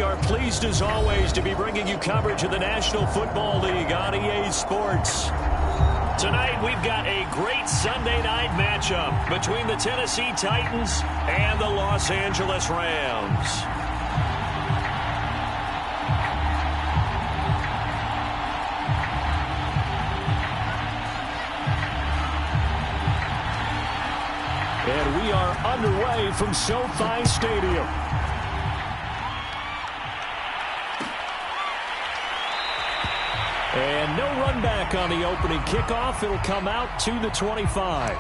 are pleased as always to be bringing you coverage of the National Football League on EA Sports. Tonight we've got a great Sunday night matchup between the Tennessee Titans and the Los Angeles Rams. And we are underway from SoFi Stadium. And no run back on the opening kickoff. It'll come out to the 25.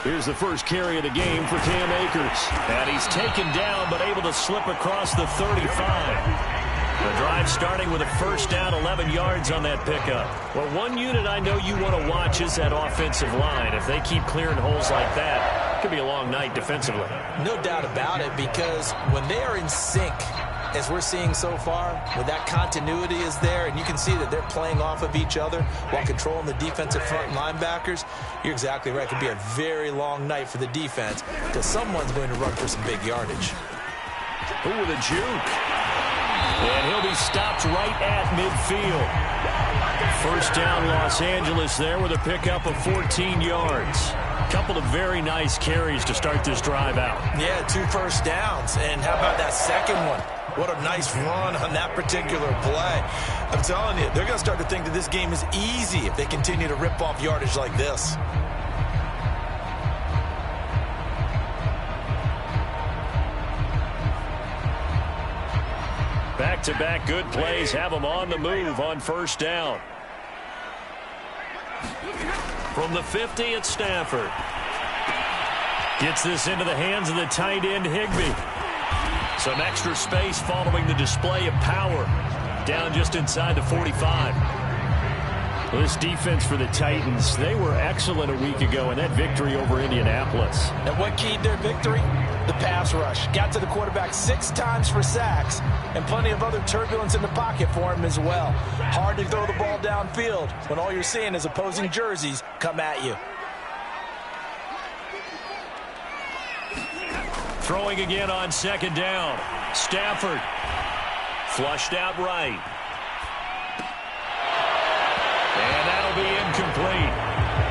Here's the first carry of the game for Cam Akers. And he's taken down, but able to slip across the 35. The drive starting with a first down, 11 yards on that pickup. Well, one unit I know you want to watch is that offensive line. If they keep clearing holes like that, it could be a long night defensively. No doubt about it, because when they are in sync, as we're seeing so far, when that continuity is there, and you can see that they're playing off of each other while controlling the defensive front linebackers, you're exactly right. It could be a very long night for the defense because someone's going to run for some big yardage. Ooh, with a juke. And he'll be stopped right at midfield. First down, Los Angeles there with a pickup of 14 yards. Couple of very nice carries to start this drive out. Yeah, 2 first downs. And how about that second one? What a nice run on that particular play. I'm telling you, they're going to start to think that this game is easy if they continue to rip off yardage like this. Back-to-back good plays have them on the move on first down. From the 50, it's Stafford. Gets this into the hands of the tight end, Higbee. Some extra space following the display of power. Down just inside the 45. Well, this defense for the Titans, they were excellent a week ago in that victory over Indianapolis. And what keyed their victory? The pass rush. Got to the quarterback 6 times for sacks, and plenty of other turbulence in the pocket for him as well. Hard to throw the ball downfield when all you're seeing is opposing jerseys come at you. Throwing again on second down. Stafford flushed out right. And that'll be incomplete.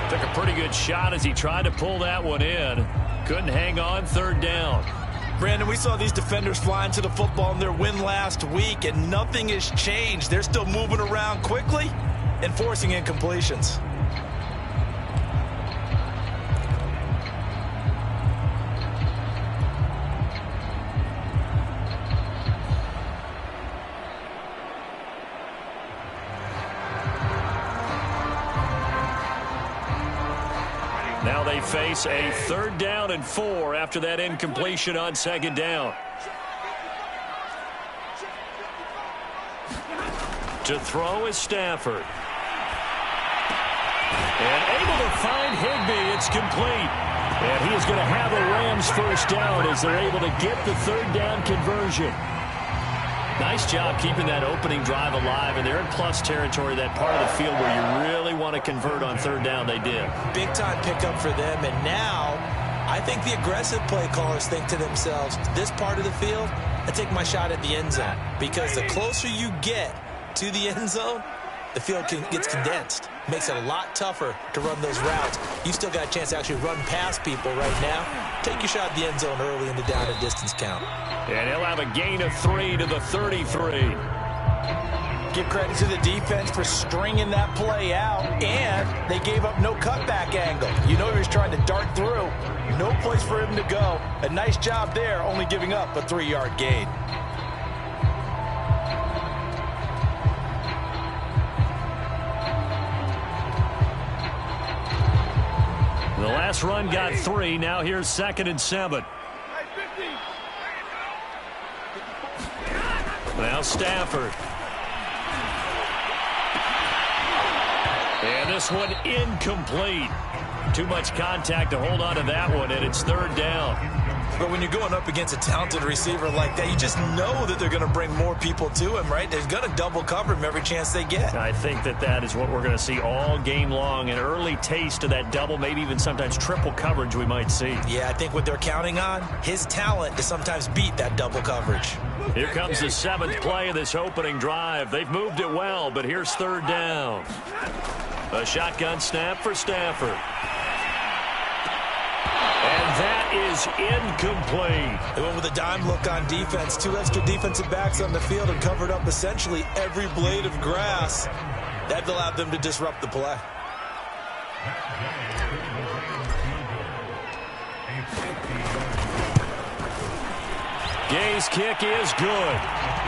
Took a pretty good shot as he tried to pull that one in. Couldn't hang on, third down. Brandon, we saw these defenders flying to the football in their win last week, and nothing has changed. They're still moving around quickly and forcing incompletions. Now they face a 3rd down and 4 after that incompletion on second down. To throw is Stafford. And able to find Higbee. It's complete. And he is going to have a Rams first down as they're able to get the 3rd down conversion. Nice job keeping that opening drive alive, and they're in plus territory, that part of the field where you really want to convert on 3rd down. They did. Big-time pickup for them, and now I think the aggressive play callers think to themselves, this part of the field, I take my shot at the end zone, because the closer you get to the end zone, the field gets condensed. Makes it a lot tougher to run those routes. You still got a chance to actually run past people right now. Take your shot at the end zone early in the down and distance count. And he'll have a gain of 3 to the 33. Give credit to the defense for stringing that play out, and they gave up no cutback angle. You know he was trying to dart through. No place for him to go. A nice job there, only giving up a 3-yard gain. The last run got 3. Now here's 2nd and 7. Now Stafford. And this one incomplete. Too much contact to hold on to that one, and it's third down. But when you're going up against a talented receiver like that, you just know that they're going to bring more people to him, right? They're going to double cover him every chance they get. I think that is what we're going to see all game long, an early taste of that double, maybe even sometimes triple coverage we might see. Yeah, I think what they're counting on, his talent to sometimes beat that double coverage. Here comes the 7th play of this opening drive. They've moved it well, but here's third down. A shotgun snap for Stafford. And that is incomplete. They went with a dime look on defense. 2 extra defensive backs on the field and covered up essentially every blade of grass. That allowed them to disrupt the play. Gay's kick is good.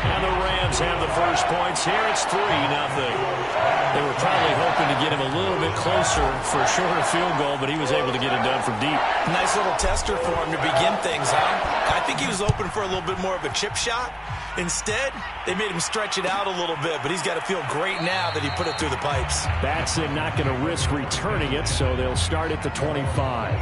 And the Rams have the first points here. It's 3-0. They were probably hoping to get him a little bit closer for a shorter field goal, but he was able to get it done from deep. Nice little tester for him to begin things, huh? I think he was open for a little bit more of a chip shot. Instead, they made him stretch it out a little bit, but he's got to feel great now that he put it through the pipes. Batson not going to risk returning it, so they'll start at the 25.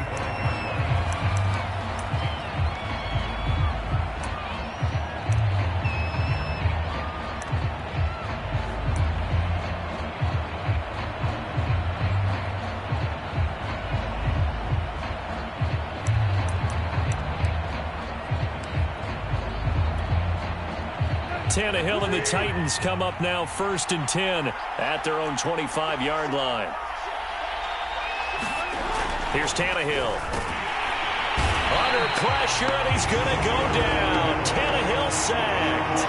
Tannehill and the Titans come up now 1st and 10 at their own 25-yard line. Here's Tannehill. Under pressure, and he's going to go down. Tannehill sacked.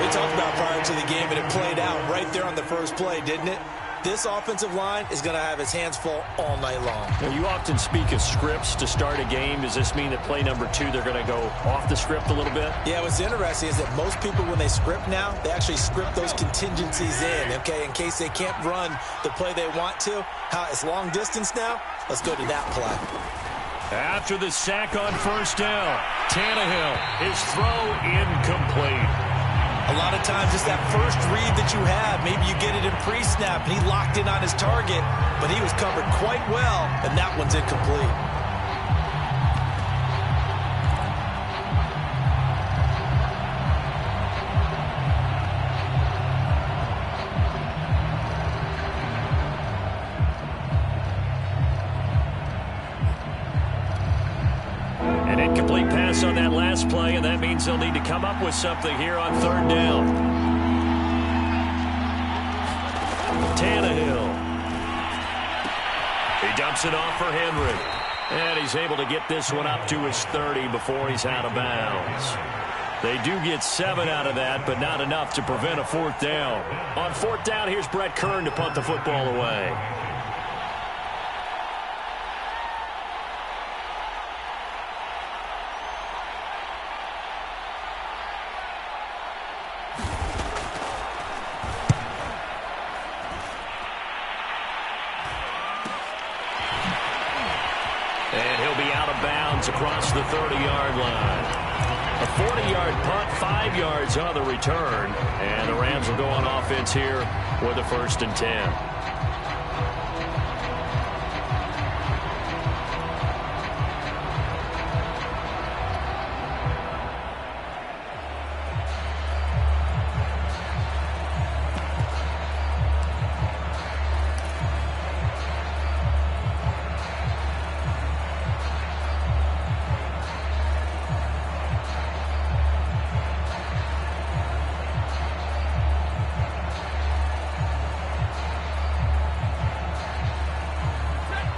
We talked about prior to the game, and it played out right there on the first play, didn't it? This offensive line is going to have his hands full all night long. Well, you often speak of scripts to start a game. Does this mean that play number 2, they're going to go off the script a little bit? Yeah, what's interesting is that most people, when they script now, they actually script those contingencies in, okay, in case they can't run the play they want to. How it's long distance now? Let's go to that play. After the sack on first down, Tannehill, his throw incomplete. A lot of times it's that first read that you have. Maybe you get it in pre-snap, and he locked in on his target, but he was covered quite well, and that one's incomplete. An incomplete pass on that last play, and that means they'll need to come up with something here on third down. Tannehill. He dumps it off for Henry. And he's able to get this one up to his 30 before he's out of bounds. They do get 7 out of that, but not enough to prevent a 4th down. On 4th down, here's Brett Kern to punt the football away. And he'll be out of bounds across the 30-yard line. A 40-yard punt, 5 yards on the return. And the Rams will go on offense here with a 1st and 10.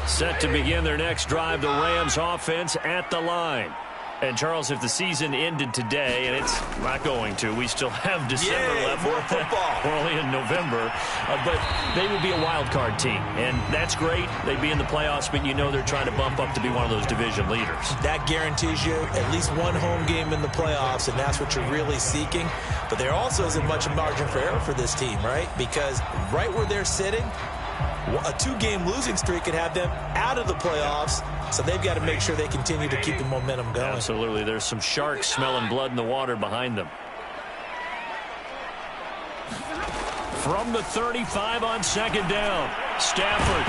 Set to begin their next drive, the Rams offense at the line. And, Charles, if the season ended today, and it's not going to, we still have December left. More football. We're only in November. But they would be a wild card team. And that's great. They'd be in the playoffs, but you know they're trying to bump up to be one of those division leaders. That guarantees you at least one home game in the playoffs, and that's what you're really seeking. But there also isn't much margin for error for this team, right? Because right where they're sitting, a 2-game losing streak could have them out of the playoffs, so they've got to make sure they continue to keep the momentum going. Absolutely. There's some sharks smelling blood in the water behind them. from the 35 on second down. Stafford.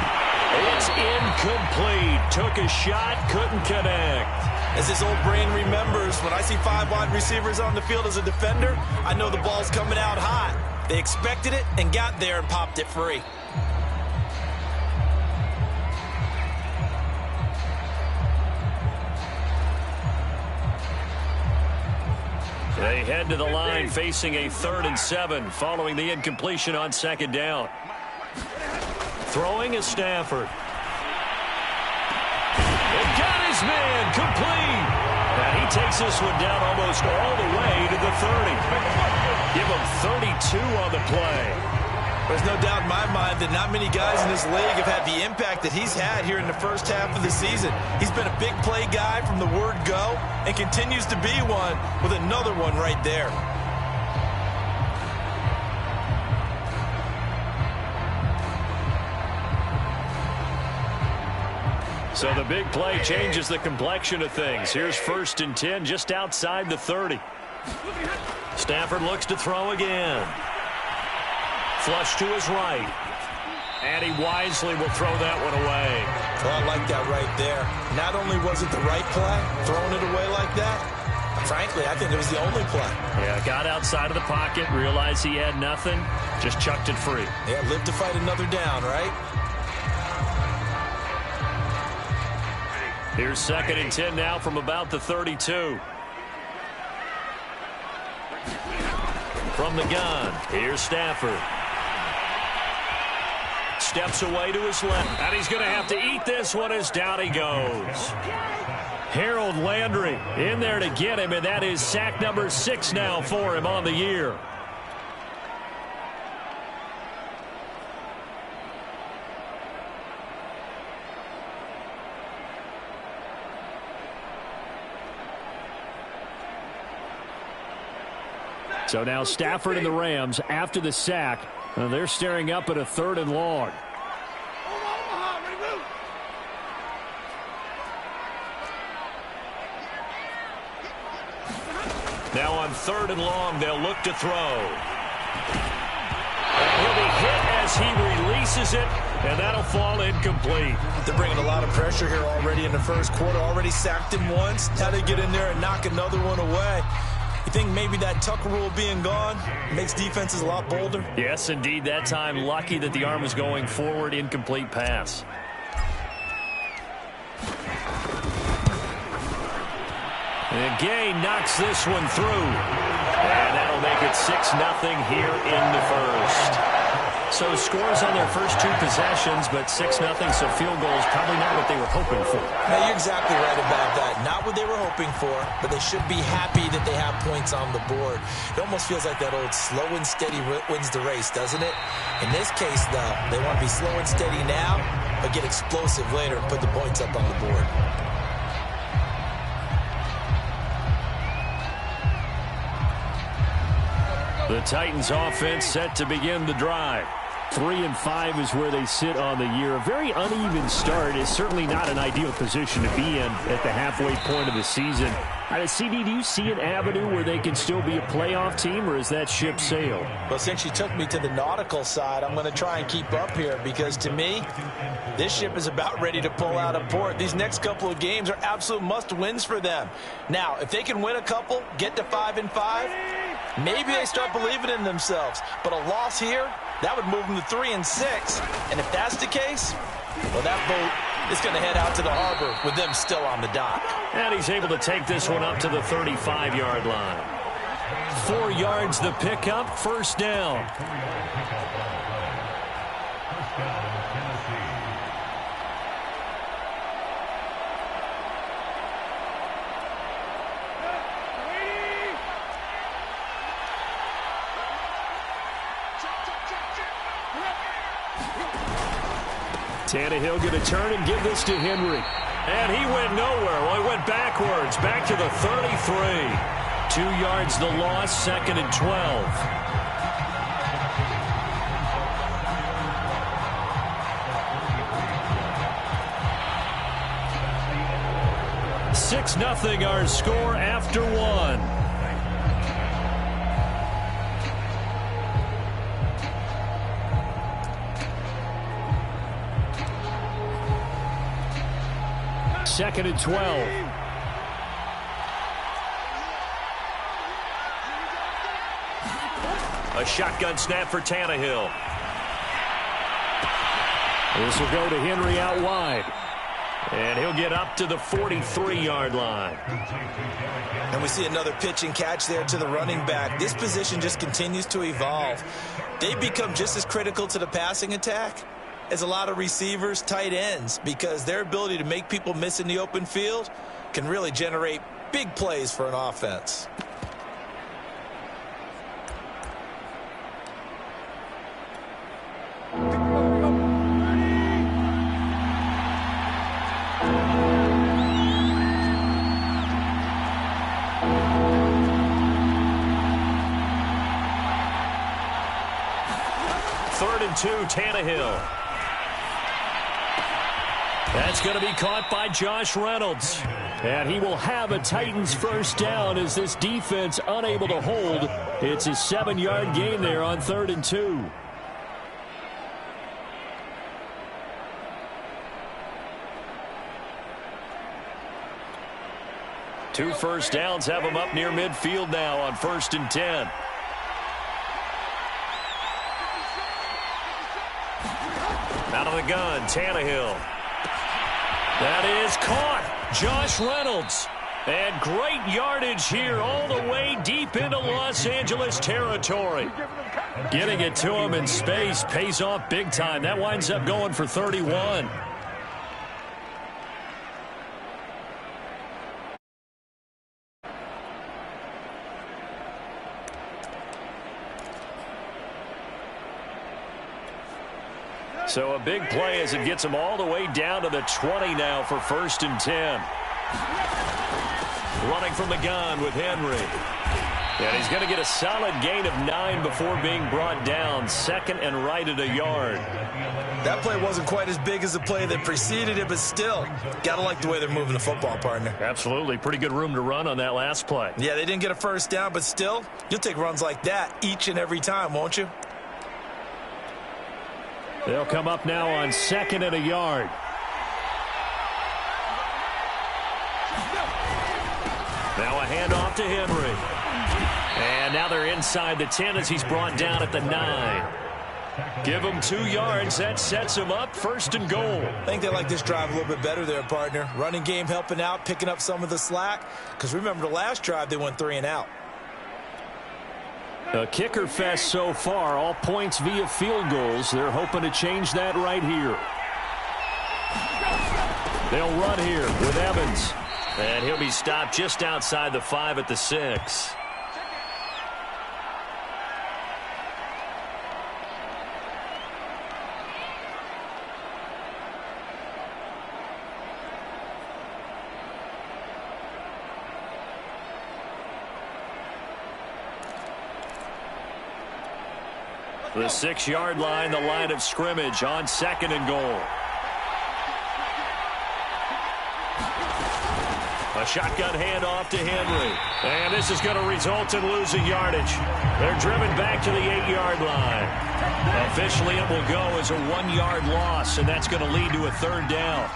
It's incomplete. Took a shot, couldn't connect. As his old brain remembers, when I see 5 wide receivers on the field as a defender, I know the ball's coming out hot. They expected it and got there and popped it free. They head to the line facing a 3rd and 7 following the incompletion on second down. Throwing is Stafford. They got his man complete. And he takes this one down almost all the way to the 30. Give him 32 on the play. There's no doubt in my mind that not many guys in this league have had the impact that he's had here in the first half of the season. He's been a big play guy from the word go and continues to be one with another one right there. So the big play changes the complexion of things. Here's 1st and 10 just outside the 30. Stafford looks to throw again. Flush to his right. And he wisely will throw that one away. Well, I like that right there. Not only was it the right play, throwing it away like that, frankly, I think it was the only play. Yeah, got outside of the pocket, realized he had nothing, just chucked it free. Yeah, live to fight another down, right? Here's 2nd and 10 now from about the 32. From the gun, here's Stafford. Steps away to his left, and he's going to have to eat this one as down he goes. Harold Landry in there to get him, and that is sack number 6 now for him on the year. So now Stafford and the Rams, after the sack, they're staring up at a 3rd and long. Now on 3rd and long, they'll look to throw. He'll be hit as he releases it, and that'll fall incomplete. They're bringing a lot of pressure here already in the first quarter. Already sacked him once. Now they get in there and knock another one away. You think maybe that Tucker rule being gone makes defenses a lot bolder? Yes, indeed. That time, lucky that the arm was going forward. Incomplete pass. And Gay knocks this one through. And that'll make it 6-0 here in the first. So scores on their first 2 possessions, but 6-0, so field goal is probably not what they were hoping for. Now, you're exactly right about that. Not what they were hoping for, but they should be happy that they have points on the board. It almost feels like that old slow and steady wins the race, doesn't it? In this case, though, they want to be slow and steady now, but get explosive later and put the points up on the board. The Titans offense set to begin the drive. 3-5 is where they sit on the year. A very uneven start is certainly not an ideal position to be in at the halfway point of the season. CD, do you see an avenue where they can still be a playoff team, or is that ship sailed? Well, since you took me to the nautical side, I'm going to try and keep up here because, to me, this ship is about ready to pull out of port. These next couple of games are absolute must-wins for them. Now, if they can win a couple, get to 5-5, maybe they start believing in themselves. But a loss here, that would move them to 3-6. And if that's the case, well, that boat is going to head out to the harbor with them still on the dock. And he's able to take this one up to the 35-yard line. 4 yards the pickup, 1st down. Tannehill going to turn and give this to Henry. And he went nowhere. Well, he went backwards, back to the 33. 2 yards the loss, 2nd and 12. Six nothing our score after 1. 2nd and 12. A shotgun snap for Tannehill. This will go to Henry out wide. And he'll get up to the 43-yard line. And we see another pitch and catch there to the running back. This position just continues to evolve. They become just as critical to the passing attack as a lot of receivers, tight ends, because their ability to make people miss in the open field can really generate big plays for an offense. Third and 2, Tannehill. That's going to be caught by Josh Reynolds. And he will have a Titans first down as this defense unable to hold. It's a 7-yard gain there on 3rd and 2. Two first downs have him up near midfield now on 1st and 10. Out of the gun, Tannehill. That is caught. Josh Reynolds. And great yardage here all the way deep into Los Angeles territory. Getting it to him in space pays off big time. That winds up going for 31. So a big play as it gets him all the way down to the 20 now for 1st and 10. Running from the gun with Henry. And he's going to get a solid gain of 9 before being brought down. 2nd and right at a yard. That play wasn't quite as big as the play that preceded it, but still, got to like the way they're moving the football, partner. Absolutely. Pretty good room to run on that last play. Yeah, they didn't get a first down, but still, you'll take runs like that each and every time, won't you? They'll come up now on 2nd and a yard. Now a handoff to Henry. And now they're inside the 10 as he's brought down at the 9. Give him 2 yards. That sets him up 1st and goal. I think they like this drive a little bit better there, partner. Running game helping out, picking up some of the slack. Because remember the last drive, they went 3 and out. A kicker fest so far, all points via field goals. They're hoping to change that right here. They'll run here with Evans. And he'll be stopped just outside the 5 at the 6. The 6-yard line, the line of scrimmage on 2nd and goal. A shotgun handoff to Henry. And this is going to result in losing yardage. They're driven back to the 8-yard line. Officially, it will go as a 1-yard loss, and that's going to lead to a 3rd down.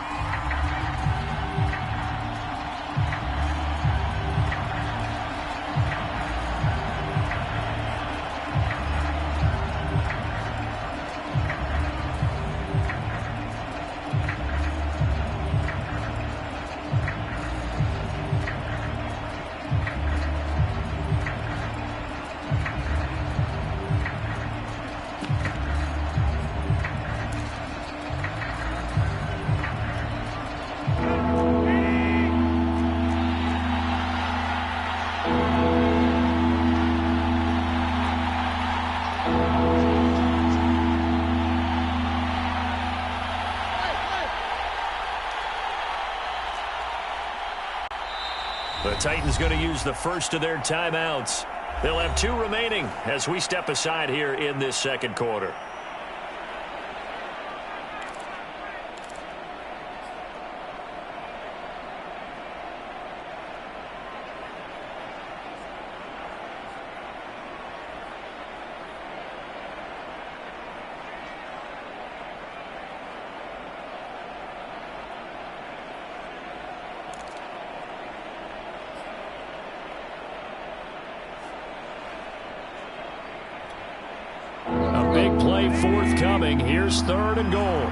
The Titans going to use the first of their timeouts. They'll have 2 remaining as we step aside here in this 2nd quarter. Big play forthcoming. Here's 3rd and goal.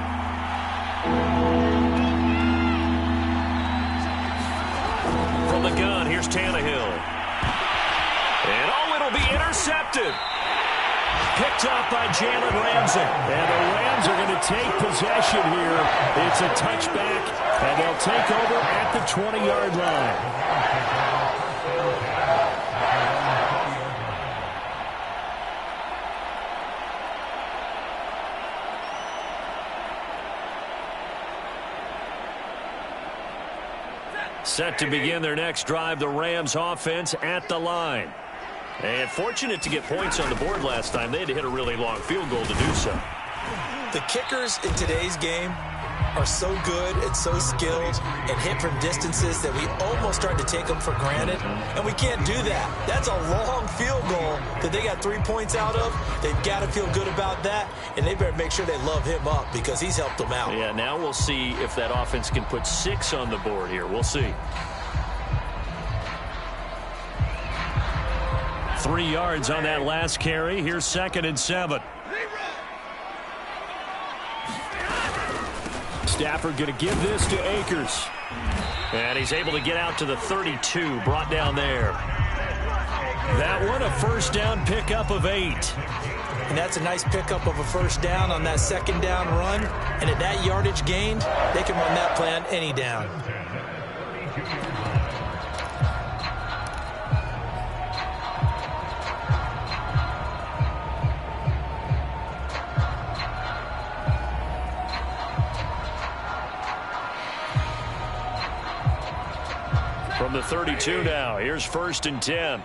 From the gun, here's Tannehill. And it'll be intercepted. Picked off by Jalen Ramsey. And the Rams are going to take possession here. It's a touchback, and they'll take over at the 20-yard line. Set to begin their next drive, the Rams offense at the line. And fortunate to get points on the board last time. They had to hit a really long field goal to do so. The kickers in today's game are so good and so skilled and hit from distances that we almost start to take them for granted. And we can't do that. That's a long field goal that they got 3 points out of. They've got to feel good about that, and they better make sure they love him up because he's helped them out. Yeah, now we'll see if that offense can put 6 on the board here. We'll see. 3 yards on that last carry. Here's 2nd and 7. Stafford going to give this to Akers. And he's able to get out to the 32, brought down there. That one, a first down pickup of 8. And that's a nice pickup of a first down on that 2nd down run. And at that yardage gained, they can run that play on any down. From the 32 now, here's 1st and 10.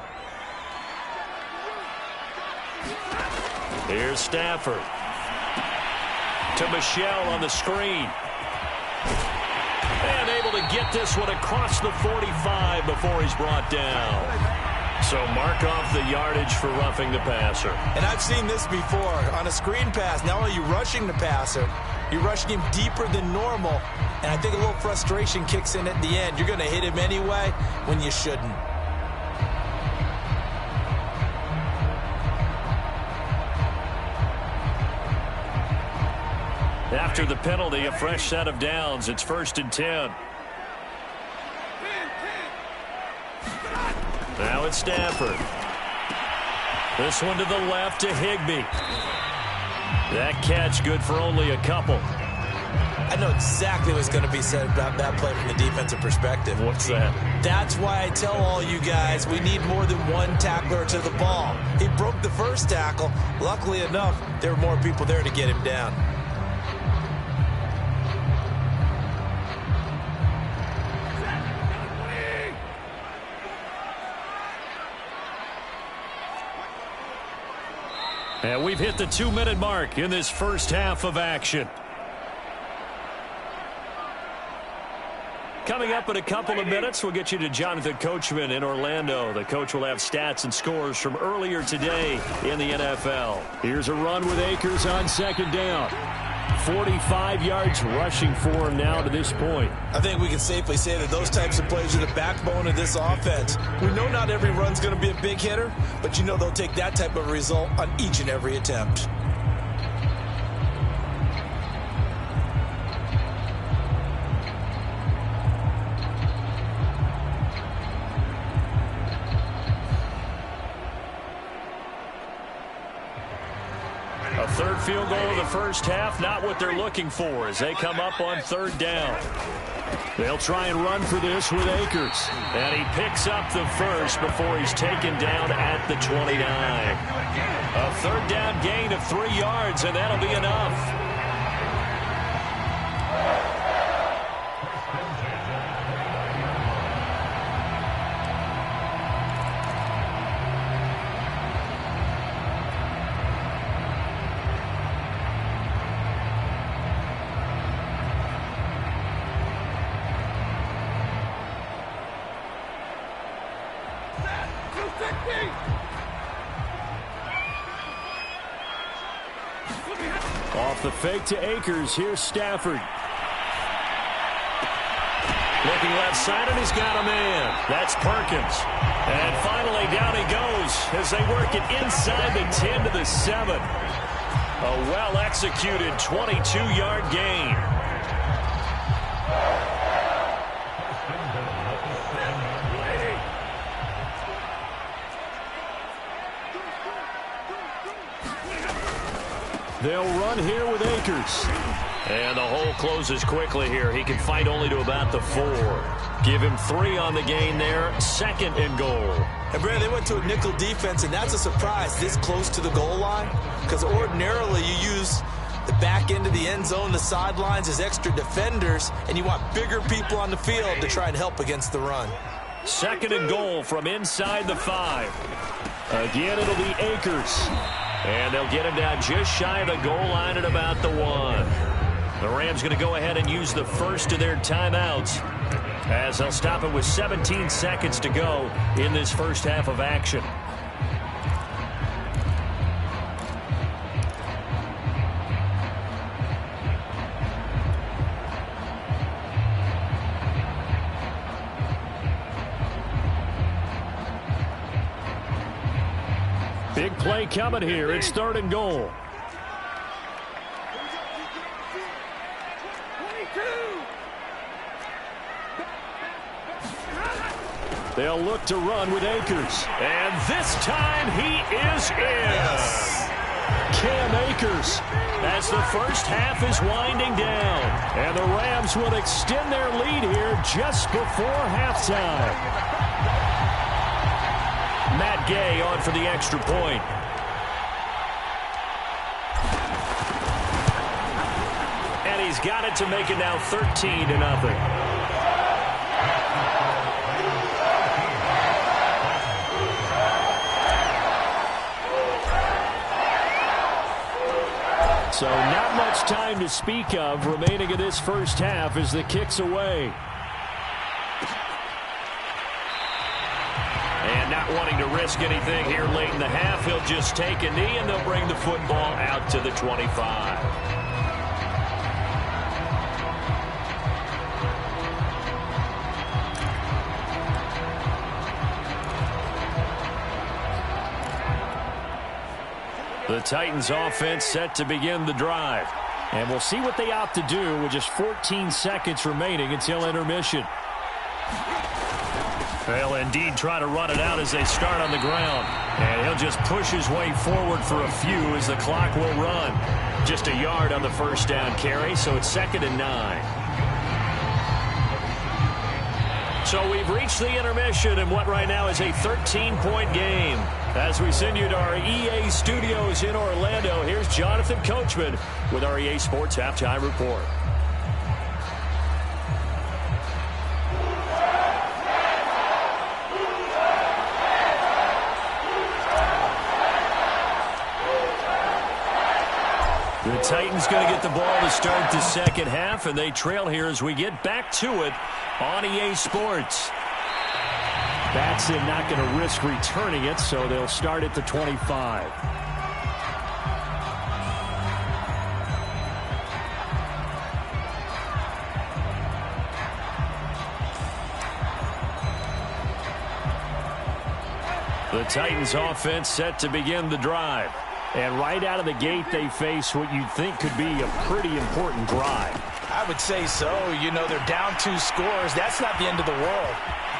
Here's Stafford. To Michel on the screen. And able to get this one across the 45 before he's brought down. So mark off the yardage for roughing the passer. And I've seen this before. On a screen pass, not only are you rushing the passer, you're rushing him deeper than normal. And I think a little frustration kicks in at the end. You're going to hit him anyway when you shouldn't. After the penalty, a fresh set of downs. It's 1st and 10. Now it's Stafford. This one to the left to Higbee. That catch good for only a couple. I know exactly what's going to be said about that play from the defensive perspective. What's that? That's why I tell all you guys we need more than one tackler to the ball. He broke the first tackle. Luckily enough, there were more people there to get him down. And we've hit the 2-minute mark in this first half of action. Coming up in a couple of minutes, we'll get you to Jonathan Coachman in Orlando. The coach will have stats and scores from earlier today in the NFL. Here's a run with Akers on 2nd down. 45 yards rushing for him now to this point. I think we can safely say that those types of plays are the backbone of this offense. We know not every run's going to be a big hitter, but you know they'll take that type of result on each and every attempt. A third field goal of the first half, not what they're looking for as they come up on 3rd down. They'll try and run for this with Akers. And he picks up the first before he's taken down at the 29. A 3rd down gain of 3 yards, and that'll be enough. Off the fake to Akers. Here's Stafford. Looking left side, and he's got a man. That's Perkins. And finally, down he goes as they work it inside the 10 to the 7. A well-executed 22-yard gain. They'll run here with Akers. And the hole closes quickly here. He can fight only to about the 4. Give him 3 on the gain there. 2nd and goal. And, Brad, they went to a nickel defense, and that's a surprise this close to the goal line, because ordinarily you use the back end of the end zone, the sidelines as extra defenders, and you want bigger people on the field to try and help against the run. 2nd and goal from inside the 5. Again, it'll be Akers. And they'll get him down just shy of the goal line at about the 1. The Rams going to go ahead and use the first of their timeouts, as they'll stop it with 17 seconds to go in this first half of action. Big play coming here. It's 3rd and goal. They'll look to run with Akers. And this time he is in. Yes. Cam Akers, as the first half is winding down. And the Rams will extend their lead here just before halftime. Matt Gay on for the extra point. And he's got it to make it now 13-0. So not much time to speak of remaining in this first half as the kick's away. And not wanting to risk anything here late in the half, he'll just take a knee and they'll bring the football out to the 25. The Titans offense set to begin the drive. And we'll see what they opt to do with just 14 seconds remaining until intermission. They'll indeed try to run it out as they start on the ground. And he'll just push his way forward for a few as the clock will run. Just a yard on the first down carry, so it's 2nd and 9. So we've reached the intermission in what right now is a 13-point game. As we send you to our EA studios in Orlando, here's Jonathan Coachman with our EA Sports Halftime Report. The Titans going to get the ball to start the second half, and they trail here as we get back to it on EA Sports. Batson not going to risk returning it, so they'll start at the 25. The Titans offense set to begin the drive. And right out of the gate, they face what you'd think could be a pretty important drive. I would say so. You know, they're down 2 scores. That's not the end of the world.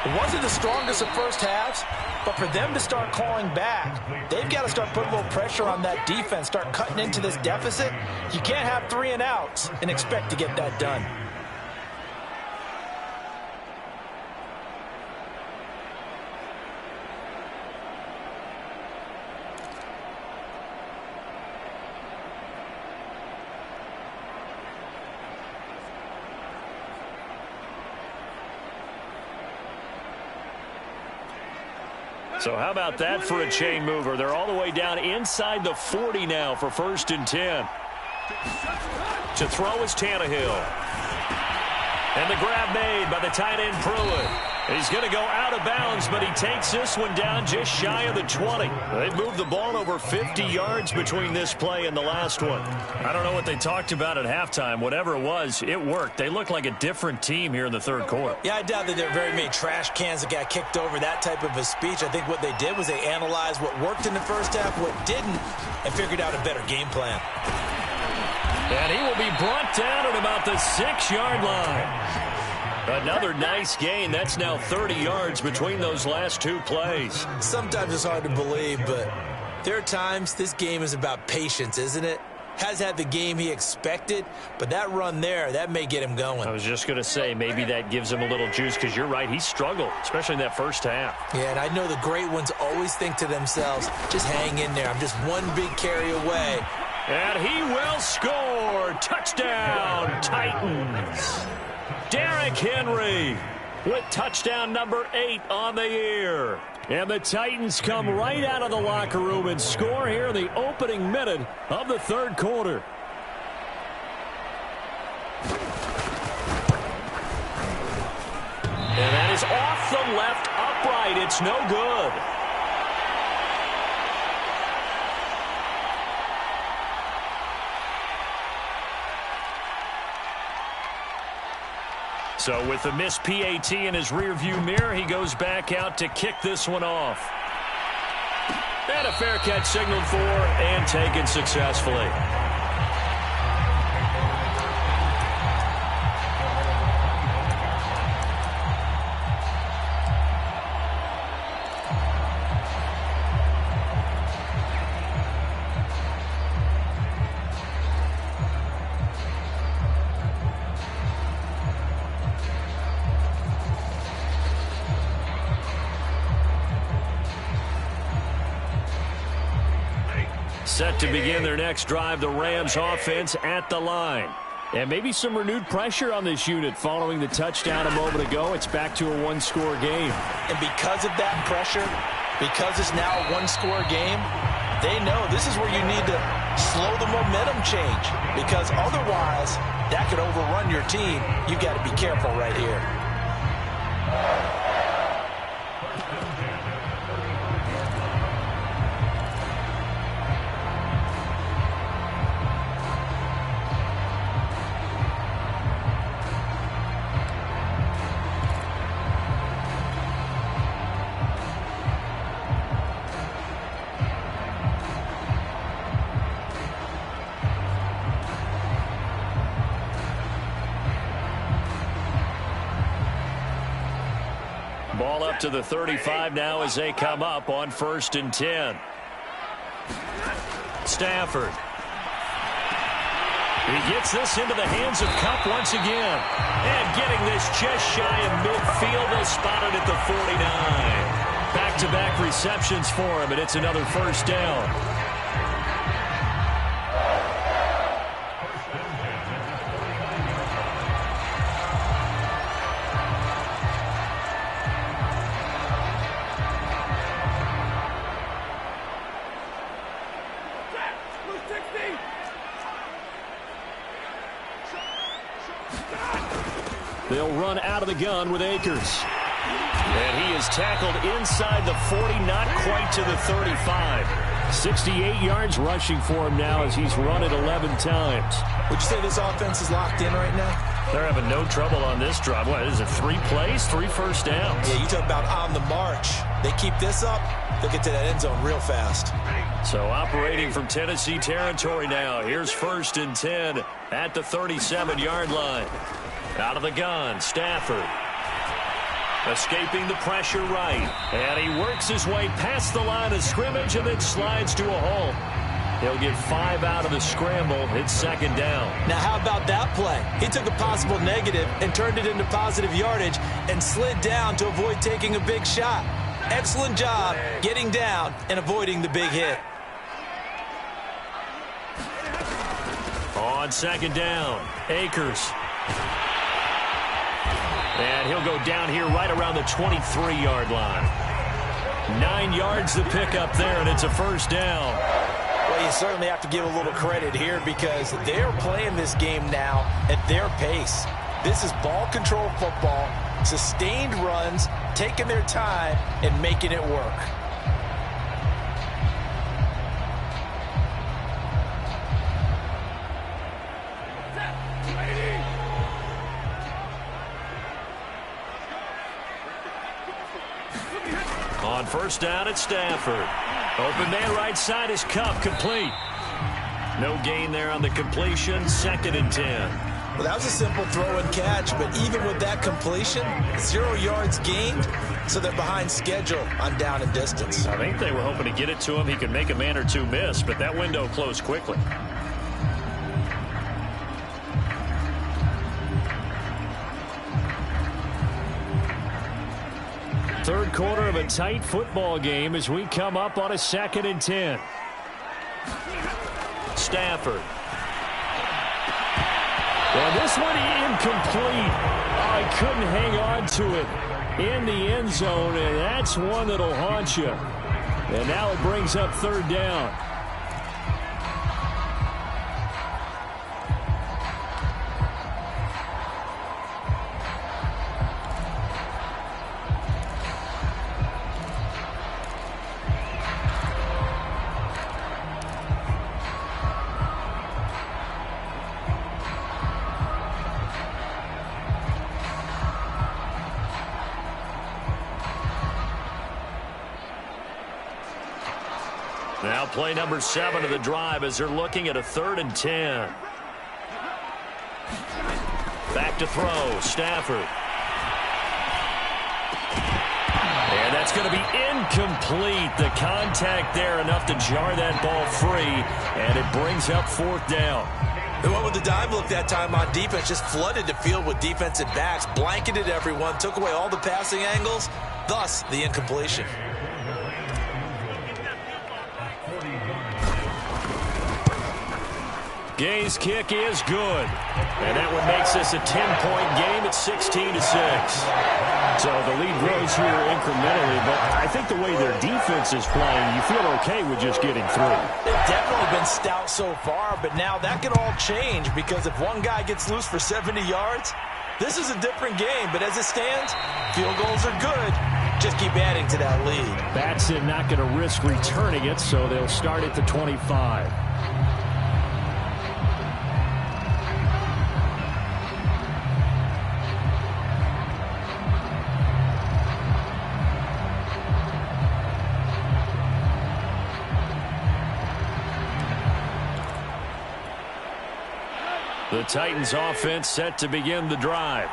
It wasn't the strongest of first halves, but for them to start clawing back, they've got to start putting a little pressure on that defense, start cutting into this deficit. You can't have 3 and outs and expect to get that done. So how about that for a chain mover? They're all the way down inside the 40 now for 1st and 10. To throw is Tannehill. And the grab made by the tight end Pruitt. He's going to go out of bounds, but he takes this one down just shy of the 20. They've moved the ball over 50 yards between this play and the last one. I don't know what they talked about at halftime. Whatever it was, it worked. They look like a different team here in the third quarter. Yeah, I doubt that there are very many trash cans that got kicked over, that type of a speech. I think what they did was they analyzed what worked in the first half, what didn't, and figured out a better game plan. And he will be brought down at about the 6-yard line. Another nice gain. That's now 30 yards between those last two plays. Sometimes it's hard to believe, but there are times this game is about patience, isn't it? Has had the game he expected, but that run there, that may get him going. I was just going to say, maybe that gives him a little juice, because you're right, he struggled, especially in that first half. Yeah, and I know the great ones always think to themselves, just hang in there. I'm just one big carry away. And he will score. Touchdown, Titans. Derrick Henry with touchdown number 8 on the year. And the Titans come right out of the locker room and score here in the opening minute of the third quarter. And that is off the left upright. It's no good. So with the missed PAT in his rearview mirror, he goes back out to kick this one off. And a fair catch signaled for and taken successfully. Set to begin their next drive, the Rams offense at the line. And maybe some renewed pressure on this unit following the touchdown a moment ago. It's back to a one-score game. And because of that pressure, because it's now a one-score game, they know this is where you need to slow the momentum change, because otherwise that could overrun your team. You've got to be careful right here. Ball up to the 35 now as they come up on 1st and 10. Stafford. He gets this into the hands of Kupp once again. And getting this just shy of midfield. They'll spot it at the 49. Back-to-back receptions for him, and it's another first down. They'll run out of the gun with Akers. And he is tackled inside the 40, not quite to the 35. 68 yards rushing for him now as he's run it 11 times. Would you say this offense is locked in right now? They're having no trouble on this drive. What is it, 3 plays, 3 first downs? Yeah, you talk about on the march. They keep this up, they'll get to that end zone real fast. So operating from Tennessee territory now. Here's 1st and 10 at the 37-yard line. Out of the gun, Stafford. Escaping the pressure right. And he works his way past the line of scrimmage and then slides to a halt. He'll get 5 out of the scramble. It's 2nd down. Now, how about that play? He took a possible negative and turned it into positive yardage and slid down to avoid taking a big shot. Excellent job getting down and avoiding the big hit. On 2nd down, Akers. And he'll go down here right around the 23-yard line. 9 yards to pick up there, and it's a first down. Well, you certainly have to give a little credit here because they're playing this game now at their pace. This is ball control football, sustained runs, taking their time, and making it work. On first down at Stafford. Open man right side is Cup, complete. No gain there on the completion, 2nd and 10. Well, that was a simple throw and catch, but even with that completion, 0 yards gained, so they're behind schedule on down and distance. I think they were hoping to get it to him. He could make a man or two miss, but that window closed quickly. Third quarter of a tight football game as we come up on a 2nd and 10. Stafford. Well, this one incomplete. I couldn't hang on to it in the end zone, and that's one that'll haunt you. And now it brings up 3rd down. Now play number 7 of the drive as they're looking at a 3rd and 10. Back to throw, Stafford. And that's going to be incomplete. The contact there enough to jar that ball free, and it brings up 4th down. They went with the dive look that time on defense, just flooded the field with defensive backs, blanketed everyone, took away all the passing angles, thus the incompletion. Gay's kick is good. And that one makes this a 10-point game at 16-6. So the lead grows here incrementally, but I think the way their defense is playing, you feel okay with just getting through. They've definitely been stout so far, but now that could all change because if one guy gets loose for 70 yards, this is a different game. But as it stands, field goals are good. Just keep adding to that lead. Batson not going to risk returning it, so they'll start at the 25. The Titans offense set to begin the drive.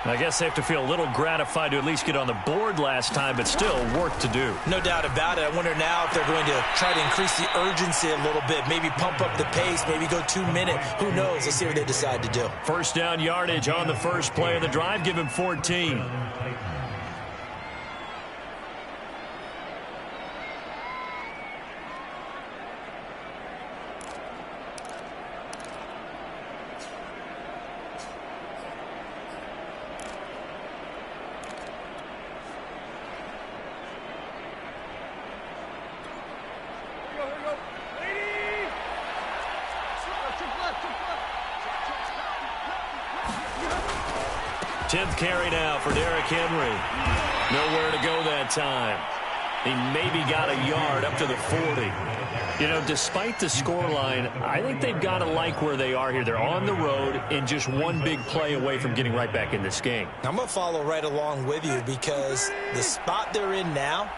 I guess they have to feel a little gratified to at least get on the board last time, but still work to do. No doubt about it. I wonder now if they're going to try to increase the urgency a little bit, maybe pump up the pace, maybe go 2-minute. Who knows? Let's see what they decide to do. First down yardage on the first play of the drive. Give him 14. Tenth carry now for Derrick Henry. Nowhere to go that time. He maybe got a yard up to the 40. You know, despite the scoreline, I think they've got to like where they are here. They're on the road and just one big play away from getting right back in this game. I'm going to follow right along with you because the spot they're in now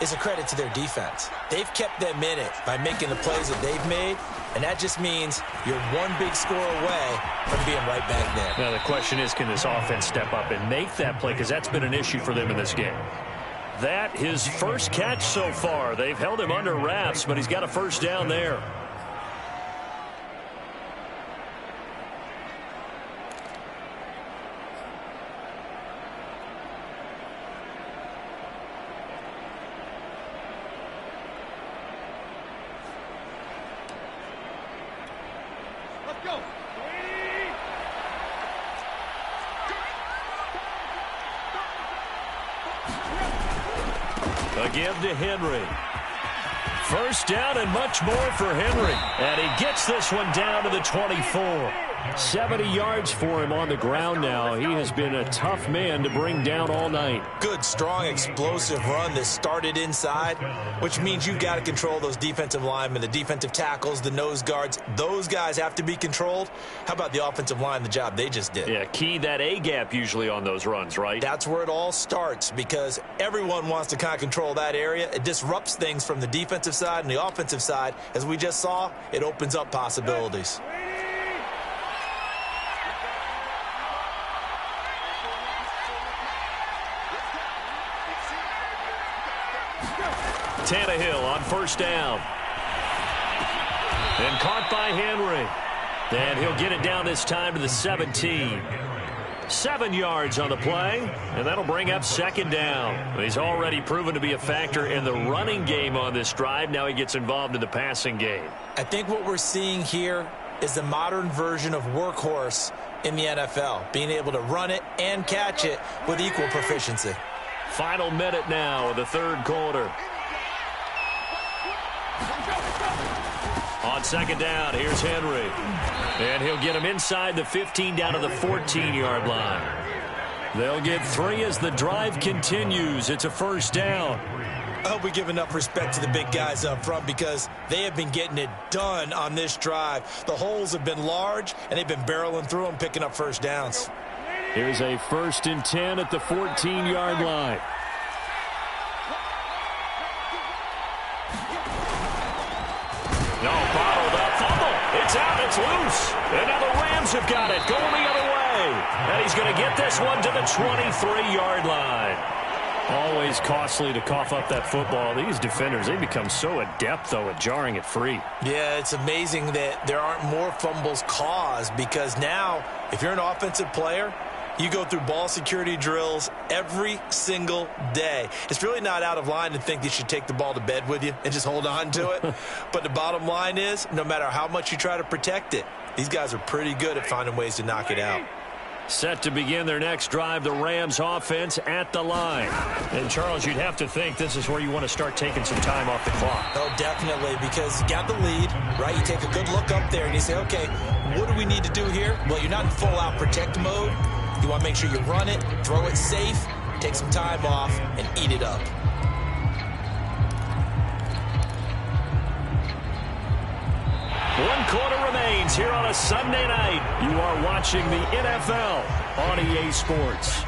is a credit to their defense. They've kept them in it by making the plays that they've made, and that just means you're one big score away from being right back there. Now, the question is, can this offense step up and make that play? Because that's been an issue for them in this game. That, his first catch so far. They've held him under wraps, but he's got a first down there. A give to Henry. First down and much more for Henry. And he gets this one down to the 24. 70 yards for him on the ground now. He has been a tough man to bring down all night. Good, strong, explosive run that started inside, which means you got to control those defensive linemen, the defensive tackles, the nose guards. Those guys have to be controlled. How about the offensive line, the job they just did? Yeah, key that A-gap usually on those runs, right? That's where it all starts because everyone wants to kind of control that area. It disrupts things from the defensive side and the offensive side. As we just saw, it opens up possibilities. Tannehill on first down. And caught by Henry. And he'll get it down this time to the 17. 7 yards on the play, and that'll bring up second down. He's already proven to be a factor in the running game on this drive. Now he gets involved in the passing game. I think what we're seeing here is the modern version of workhorse in the NFL, being able to run it and catch it with equal proficiency. Final minute now of the third quarter. On second down, here's Henry. And he'll get him inside the 15 down to the 14-yard line. They'll get 3 as the drive continues. It's a first down. I hope we give enough respect to the big guys up front because they have been getting it done on this drive. The holes have been large, and they've been barreling through them, picking up first downs. Here's a 1st and 10 at the 14-yard line. No, bottled up, fumble. It's out, it's loose. And now the Rams have got it, going the other way. And he's going to get this one to the 23-yard line. Always costly to cough up that football. These defenders, they become so adept, though, at jarring it free. Yeah, it's amazing that there aren't more fumbles caused because now, if you're an offensive player, you go through ball security drills every single day. It's really not out of line to think you should take the ball to bed with you and just hold on to it. But the bottom line is, no matter how much you try to protect it, these guys are pretty good at finding ways to knock it out. Set to begin their next drive, the Rams offense at the line. And, Charles, you'd have to think this is where you want to start taking some time off the clock. Oh, definitely, because you got the lead, right? You take a good look up there and you say, okay, what do we need to do here? Well, you're not in full-out protect mode. You want to make sure you run it, throw it safe, take some time off, and eat it up. One quarter remains here on a Sunday night. You are watching the NFL on EA Sports.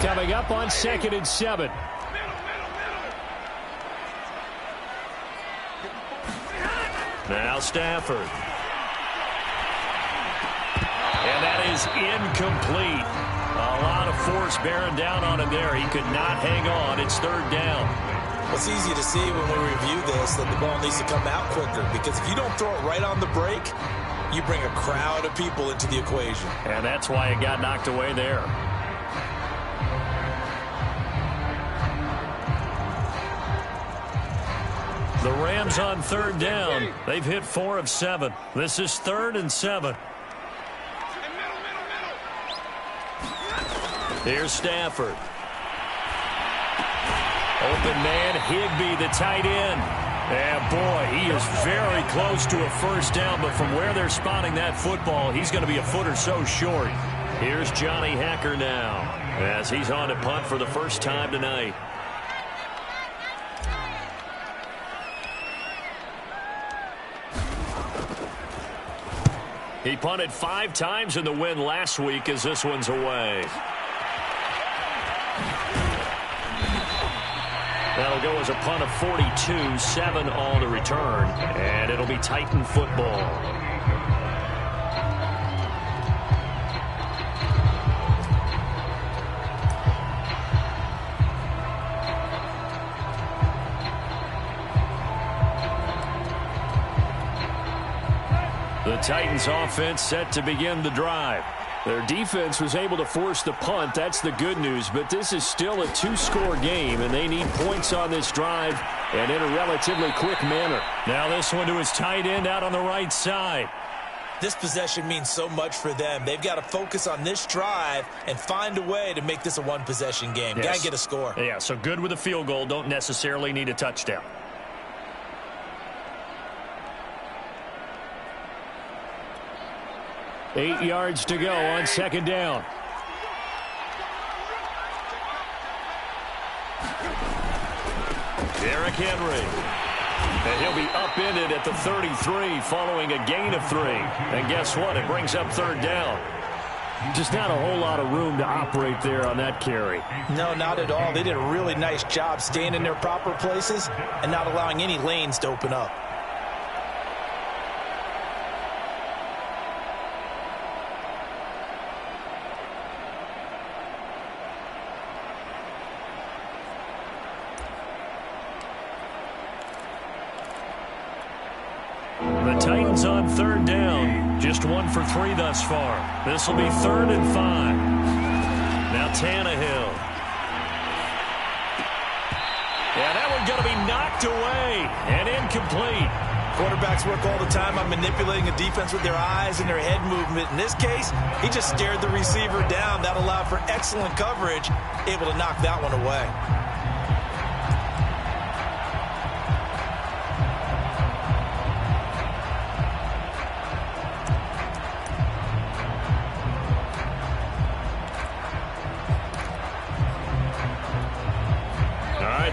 Coming up on 2nd and 7. Now Stafford. And that is incomplete. A lot of force bearing down on him there. He could not hang on. It's 3rd down. Well, it's easy to see when we review this that the ball needs to come out quicker because if you don't throw it right on the break, you bring a crowd of people into the equation. And that's why it got knocked away there. The Rams on 3rd down. They've hit 4 of 7. This is 3rd and 7. Here's Stafford. Open man, Higbee, the tight end. And boy, he is very close to a first down, but from where they're spotting that football, he's going to be a foot or so short. Here's Johnny Hacker now as he's on to punt for the first time tonight. He punted 5 times in the win last week as this one's away. That'll go as a punt of 42, 7 all to return, and it'll be Titan football. The Titans offense set to begin the drive. Their defense was able to force the punt. That's the good news, but this is still a 2-score game, and they need points on this drive and in a relatively quick manner. Now this one to his tight end out on the right side. This possession means so much for them. They've got to focus on this drive and find a way to make this a one-possession game. Yes. Got to get a score. Yeah, so good with a field goal. Don't necessarily need a touchdown. Eight yards to go on second down. Derrick Henry. And he'll be upended at the 33 following a gain of 3. And guess what? It brings up third down. Just not a whole lot of room to operate there on that carry. No, not at all. They did a really nice job staying in their proper places and not allowing any lanes to open up. Titans on third down. Just 1 for 3 thus far. This will be 3rd and 5. Now Tannehill. Yeah, that one's going to be knocked away and incomplete. Quarterbacks work all the time on manipulating a defense with their eyes and their head movement. In this case, he just stared the receiver down. That allowed for excellent coverage, able to knock that one away.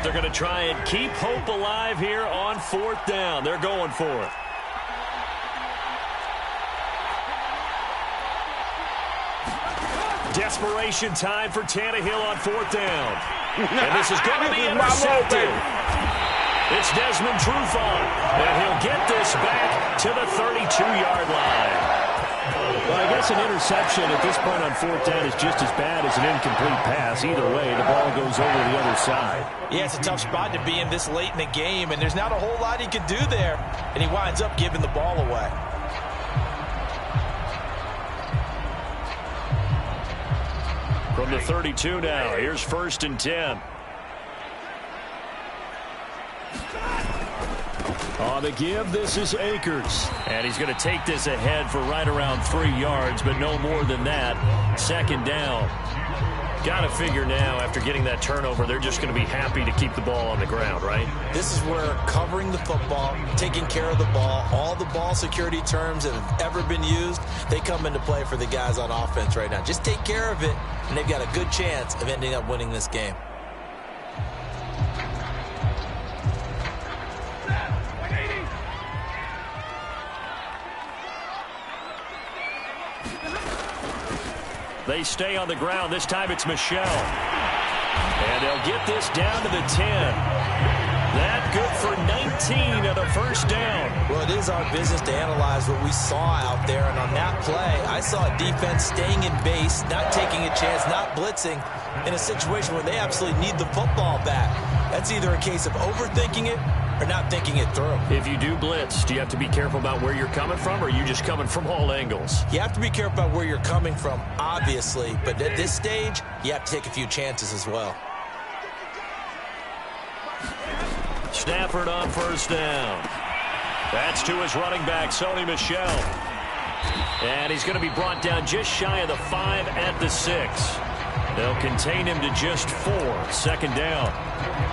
They're going to try and keep hope alive here on 4th down. They're going for it. Desperation time for Tannehill on 4th down. And this is going to be intercepted. It's Desmond Trufant. And he'll get this back to the 32-yard line. Well, I guess an interception at this point on 4th down is just as bad as an incomplete pass. Either way, the ball goes over to the other side. Yeah, it's a tough spot to be in this late in the game, and there's not a whole lot he can do there, and he winds up giving the ball away. From the 32 now, here's 1st and 10. On the give, this is Akers. And he's going to take this ahead for right around 3 yards, but no more than that. 2nd down. Got to figure now, after getting that turnover, they're just going to be happy to keep the ball on the ground, right? This is where covering the football, taking care of the ball, all the ball security terms that have ever been used, they come into play for the guys on offense right now. Just take care of it, and they've got a good chance of ending up winning this game. They stay on the ground. This time it's Michel. And they'll get this down to the 10. That good for 19 and a 1st down. Well, it is our business to analyze what we saw out there. And on that play, I saw a defense staying in base, not taking a chance, not blitzing, in a situation where they absolutely need the football back. That's either a case of overthinking it or not thinking it through. If you do blitz, do you have to be careful about where you're coming from, or are you just coming from all angles? You have to be careful about where you're coming from, obviously, but at this stage, you have to take a few chances as well. Stafford on 1st down. That's to his running back, Sony Michel. And he's going to be brought down just shy of the 5 at the 6. They'll contain him to just 4. 2nd down.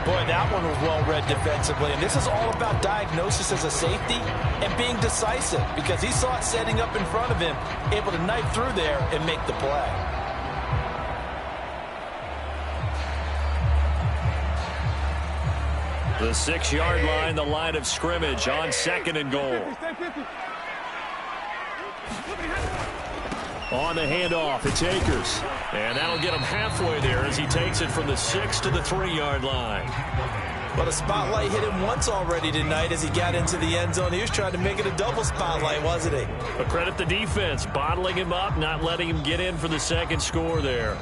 Boy, that one was well-read defensively. And this is all about diagnosis as a safety and being decisive, because he saw it setting up in front of him, able to knife through there and make the play. The 6-yard line, the line of scrimmage on 2nd and goal. On the handoff, it's Akers. And that'll get him halfway there as he takes it from the 6 to the 3-yard line. But a spotlight hit him once already tonight as he got into the end zone. He was trying to make it a double spotlight, wasn't he? But credit the defense, bottling him up, not letting him get in for the 2nd score there.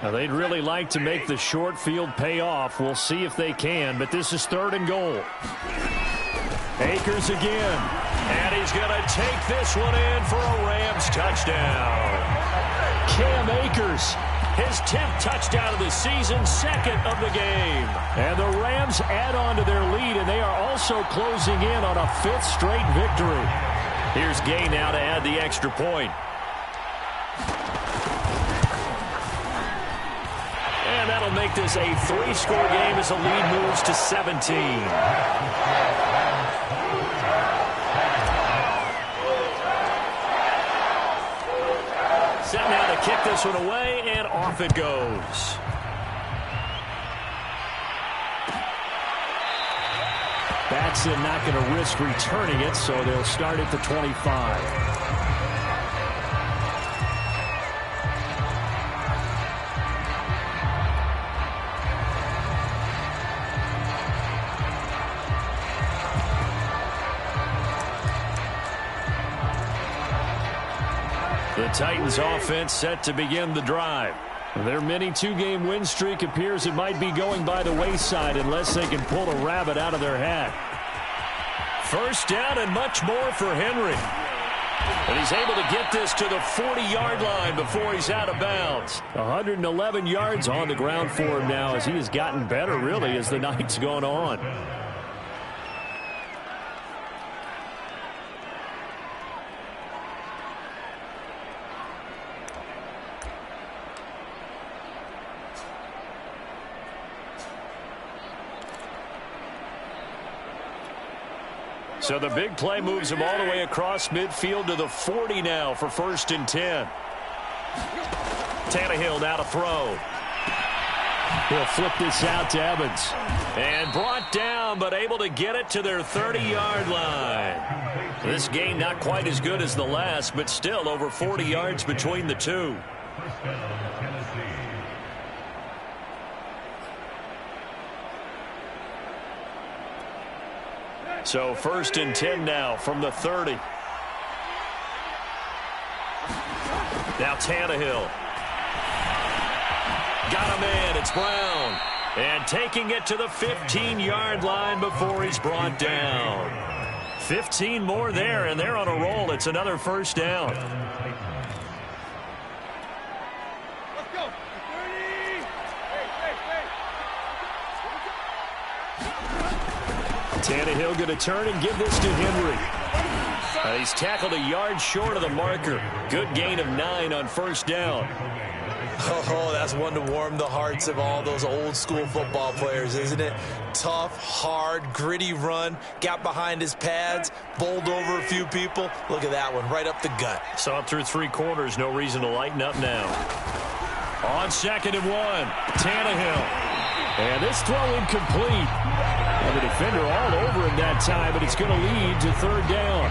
Now, they'd really like to make the short field pay off. We'll see if they can, but this is 3rd and goal. Akers again. And he's going to take this one in for a Rams touchdown. Cam Akers, his 10th touchdown of the season, second of the game. And the Rams add on to their lead, and they are also closing in on a 5th straight victory. Here's Gay now to add the extra point. And that'll make this a 3-score game as the lead moves to 17. Set now to kick this one away, and off it goes. Batson not going to risk returning it, so they'll start at the 25. The Titans offense set to begin the drive. Their mini 2-game win streak appears it might be going by the wayside unless they can pull a rabbit out of their hat. First down and much more for Henry. And he's able to get this to the 40-yard line before he's out of bounds. 111 yards on the ground for him now as he has gotten better, really, as the night's gone on. So the big play moves him all the way across midfield to the 40 now for 1st and 10. Tannehill now to throw. He'll flip this out to Evans. And brought down, but able to get it to their 30-yard line. This game not quite as good as the last, but still over 40 yards between the two. So 1st and 10 now from the 30. Now Tannehill. Got him in. It's Brown. And taking it to the 15-yard line before he's brought down. 15 more there, and they're on a roll. It's another first down. Tannehill going to turn and give this to Henry. He's tackled a yard short of the marker. Good gain of 9 on first down. Oh, that's one to warm the hearts of all those old school football players, isn't it? Tough, hard, gritty run. Got behind his pads, bowled over a few people. Look at that one, right up the gut. Saw it through 3 quarters. No reason to lighten up now. On 2nd and 1, Tannehill. And this throw incomplete. And the defender all over him that time, but it's going to lead to 3rd down.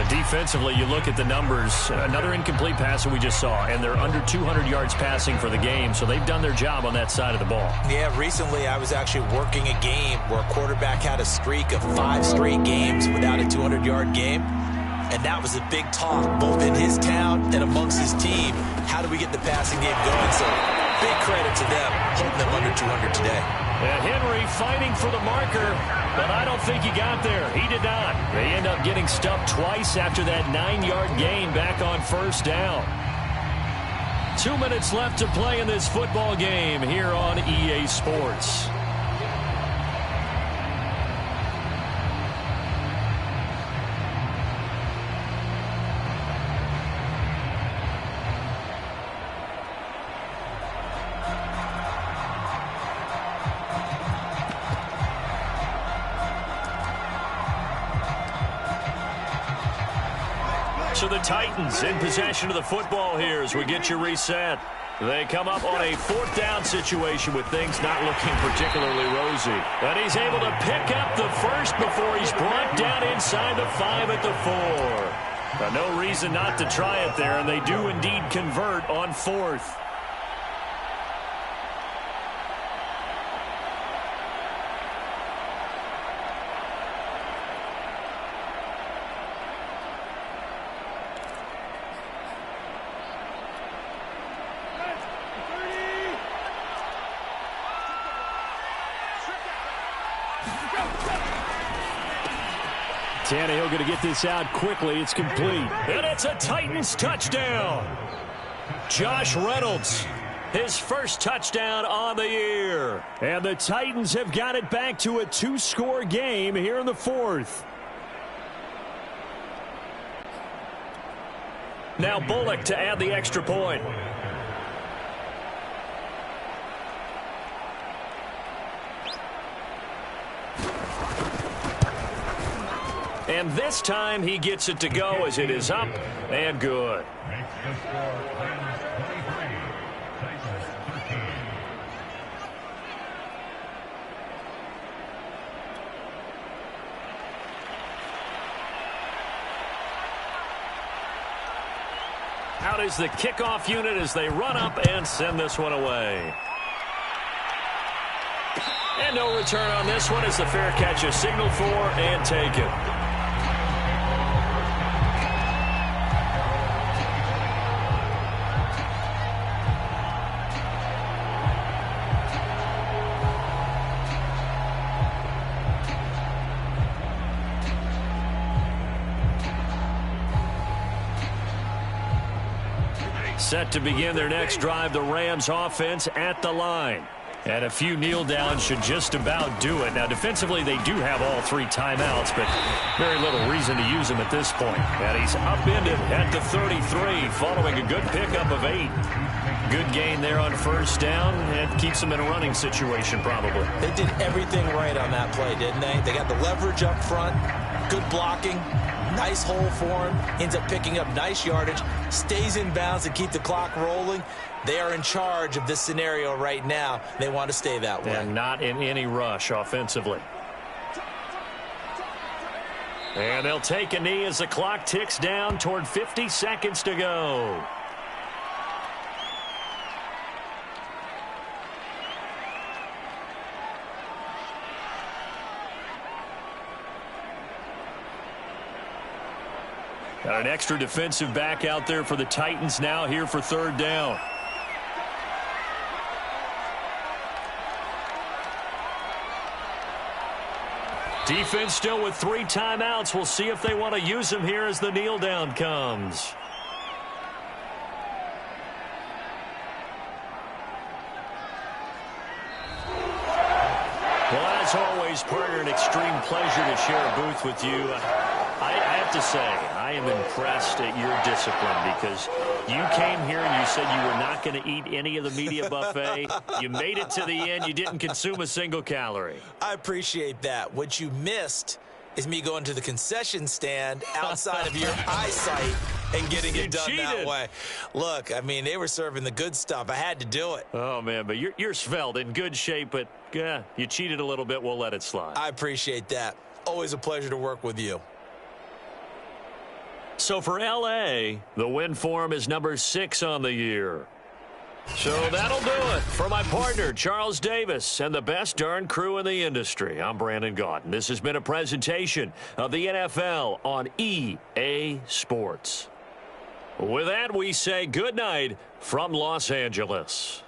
Defensively, you look at the numbers. Another incomplete pass that we just saw, and they're under 200 yards passing for the game, so they've done their job on that side of the ball. Yeah, recently I was actually working a game where a quarterback had a streak of 5 straight games without a 200-yard game, and that was a big talk, both in his town and amongst his team. How do we get the passing game going? So big credit to them, holding them under 200 today. And Henry fighting for the marker, but I don't think he got there. He did not. They end up getting stuffed twice after that 9-yard gain back on first down. 2 minutes left to play in this football game here on EA Sports. So the Titans in possession of the football here as we get you reset. They come up on a 4th down situation with things not looking particularly rosy. And he's able to pick up the first before he's brought down inside the 5 at the 4. No reason not to try it there, and they do indeed convert on 4th. Tannehill going to get this out quickly. It's complete. And it's a Titans touchdown. Josh Reynolds, his first touchdown on the year. And the Titans have got it back to a 2-score game here in the fourth. Now Bullock to add the extra point. And this time he gets it to go as it is up and good. Out is the kickoff unit as they run up and send this one away. And no return on this one as the fair catch is signaled for and taken. Set to begin their next drive, the Rams offense at the line. And a few kneel downs should just about do it. Now, defensively, they do have all 3 timeouts, but very little reason to use them at this point. And he's upended at the 33, following a good pickup of 8. Good gain there on first down, and keeps them in a running situation probably. They did everything right on that play, didn't they? They got the leverage up front, good blocking, nice hole for him, ends up picking up nice yardage, stays in bounds and keep the clock rolling. They are in charge of this scenario right now. They want to stay that way. And not in any rush offensively. And they'll take a knee as the clock ticks down toward 50 seconds to go. Got an extra defensive back out there for the Titans now here for third down. Defense still with 3 timeouts. We'll see if they want to use them here as the kneel down comes. Well, as always, partner, an extreme pleasure to share a booth with you. I have to say, I am impressed at your discipline because you came here and you said you were not going to eat any of the media buffet. You made it to the end. You didn't consume a single calorie. I appreciate that. What you missed is me going to the concession stand outside of your eyesight and getting it done that way. Look, I mean, they were serving the good stuff. I had to do it. Oh, man, but you're svelte, in good shape, but you cheated a little bit. We'll let it slide. I appreciate that. Always a pleasure to work with you. So for L.A., the win form is number 6 on the year. So that'll do it. For my partner, Charles Davis, and the best darn crew in the industry, I'm Brandon Gaudin. This has been a presentation of the NFL on EA Sports. With that, we say good night from Los Angeles.